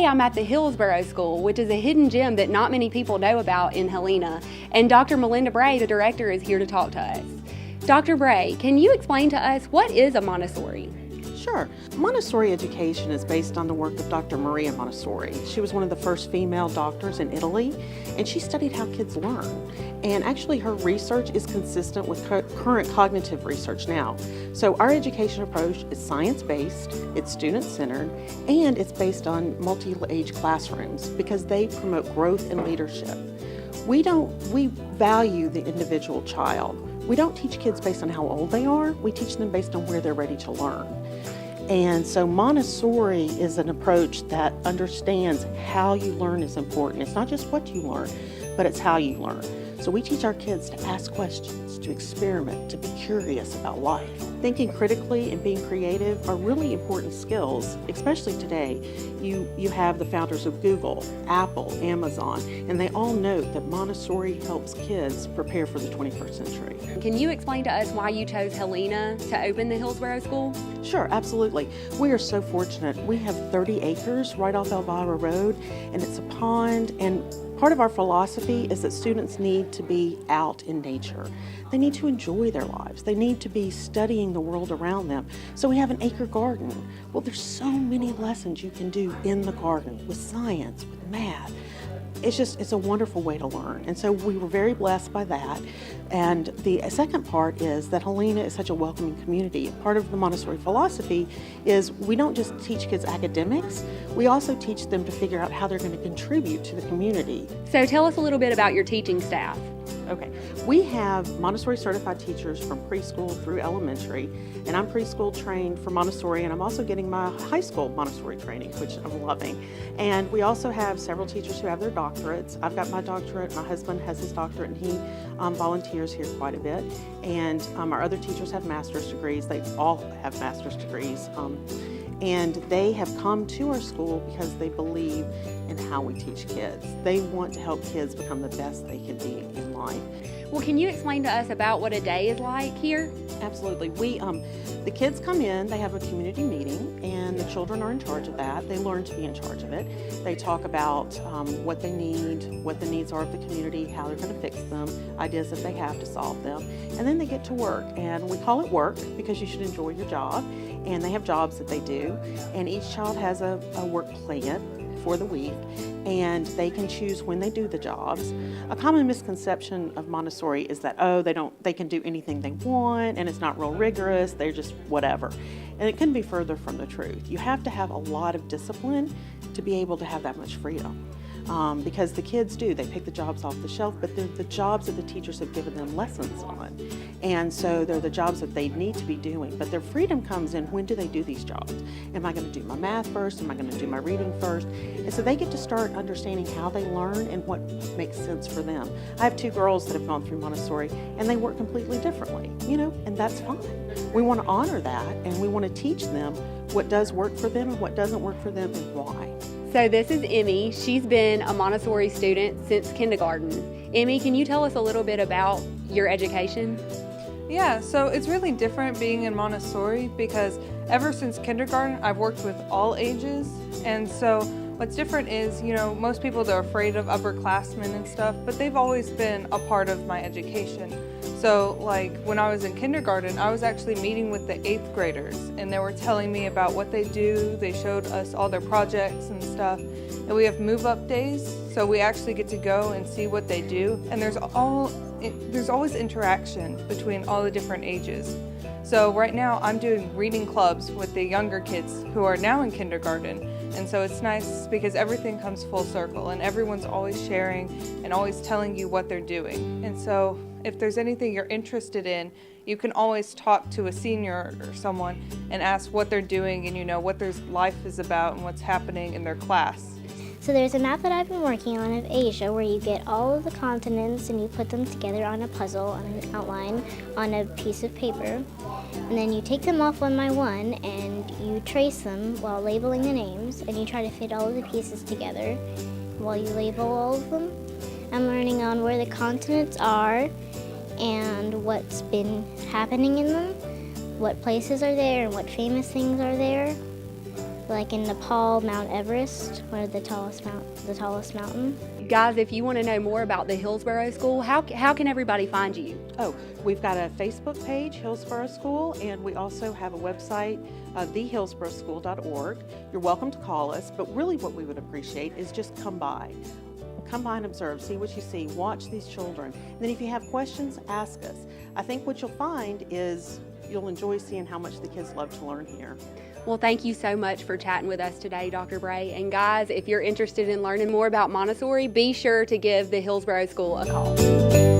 I'm at the Hillsboro School, which is a hidden gem that not many people know about in Helena, and Dr. Melinda Bray, the director, is here to talk to us. Dr. Bray, can you explain to us what is a Montessori? Sure. Montessori education is based on the work of Dr. Maria Montessori. She was one of the first female doctors in Italy, and she studied how kids learn. And actually her research is consistent with current cognitive research now. So our education approach is science-based, it's student-centered, and it's based on multi-age classrooms because they promote growth and leadership. We value the individual child. We don't teach kids based on how old they are, we teach them based on where they're ready to learn. And so Montessori is an approach that understands how you learn is important. It's not just what you learn, but it's how you learn. So we teach our kids to ask questions, to experiment, to be curious about life. Thinking critically and being creative are really important skills, especially today. You have the founders of Google, Apple, Amazon, and they all note that Montessori helps kids prepare for the 21st century. Can you explain to us why you chose Helena to open the Hillsboro School? Sure, absolutely. We are so fortunate. We have 30 acres right off Elvira Road, and it's a pond, and part of our philosophy is that students need to be out in nature. They need to enjoy their lives. They need to be studying the world around them. So we have an acre garden. Well, there's so many lessons you can do in the garden with science, with math. It's a wonderful way to learn. And so we were very blessed by that. And the second part is that Helena is such a welcoming community. Part of the Montessori philosophy is we don't just teach kids academics, we also teach them to figure out how they're going to contribute to the community. So tell us a little bit about your teaching staff. Okay, we have Montessori certified teachers from preschool through elementary, and I'm preschool trained for Montessori, and I'm also getting my high school Montessori training, which I'm loving. And we also have several teachers who have their doctorates. I've got my doctorate, my husband has his doctorate, and he volunteers here quite a bit. And our other teachers have master's degrees. They all have master's degrees. And they have come to our school because they believe in how we teach kids. They want to help kids become the best they can be in life. Well, can you explain to us about what a day is like here? Absolutely. The kids come in, they have a community meeting, and the children are in charge of that. They learn to be in charge of it. They talk about what they need, what the needs are of the community, how they're going to fix them, ideas that they have to solve them. And then they get to work, and we call it work because you should enjoy your job. And they have jobs that they do, and each child has a work plan for the week, and they can choose when they do the jobs. A common misconception of Montessori is that, they can do anything they want, and it's not real rigorous, they're just whatever. And it couldn't be further from the truth. You have to have a lot of discipline to be able to have that much freedom. Because the kids they pick the jobs off the shelf, but they're the jobs that the teachers have given them lessons on. And so they're the jobs that they need to be doing, but their freedom comes in when do they do these jobs? Am I going to do my math first? Am I going to do my reading first? And so they get to start understanding how they learn and what makes sense for them. I have two girls that have gone through Montessori, and they work completely differently, and that's fine. We want to honor that, and we want to teach them what does work for them and what doesn't work for them and why. So this is Emmy. She's been a Montessori student since kindergarten. Emmy, can you tell us a little bit about your education? Yeah, so it's really different being in Montessori because ever since kindergarten, I've worked with all ages. And so what's different is, most people, they're afraid of upperclassmen and stuff, but they've always been a part of my education. So like when I was in kindergarten, I was actually meeting with the 8th graders, and they were telling me about what they do. They showed us all their projects and stuff. And we have move-up days, so we actually get to go and see what they do. And there's always interaction between all the different ages. So right now I'm doing reading clubs with the younger kids who are now in kindergarten. And so it's nice because everything comes full circle and everyone's always sharing and always telling you what they're doing. And so if there's anything you're interested in, you can always talk to a senior or someone and ask what they're doing and what their life is about and what's happening in their class. So there's a map that I've been working on of Asia where you get all of the continents and you put them together on a puzzle, on an outline, on a piece of paper. And then you take them off one by one and you trace them while labeling the names, and you try to fit all of the pieces together while you label all of them. I'm learning on where the continents are and what's been happening in them, what places are there and what famous things are there. Like in Nepal, Mount Everest, one of the tallest mountain. Guys, if you want to know more about the Hillsboro School, how can everybody find you? Oh, we've got a Facebook page, Hillsboro School, and we also have a website, thehillsboroschool.org. You're welcome to call us, but really what we would appreciate is just come by. Come by and observe, see what you see, watch these children. And then if you have questions, ask us. I think what you'll find is you'll enjoy seeing how much the kids love to learn here. Well, thank you so much for chatting with us today, Dr. Bray. And guys, if you're interested in learning more about Montessori, be sure to give the Hillsboro School a call.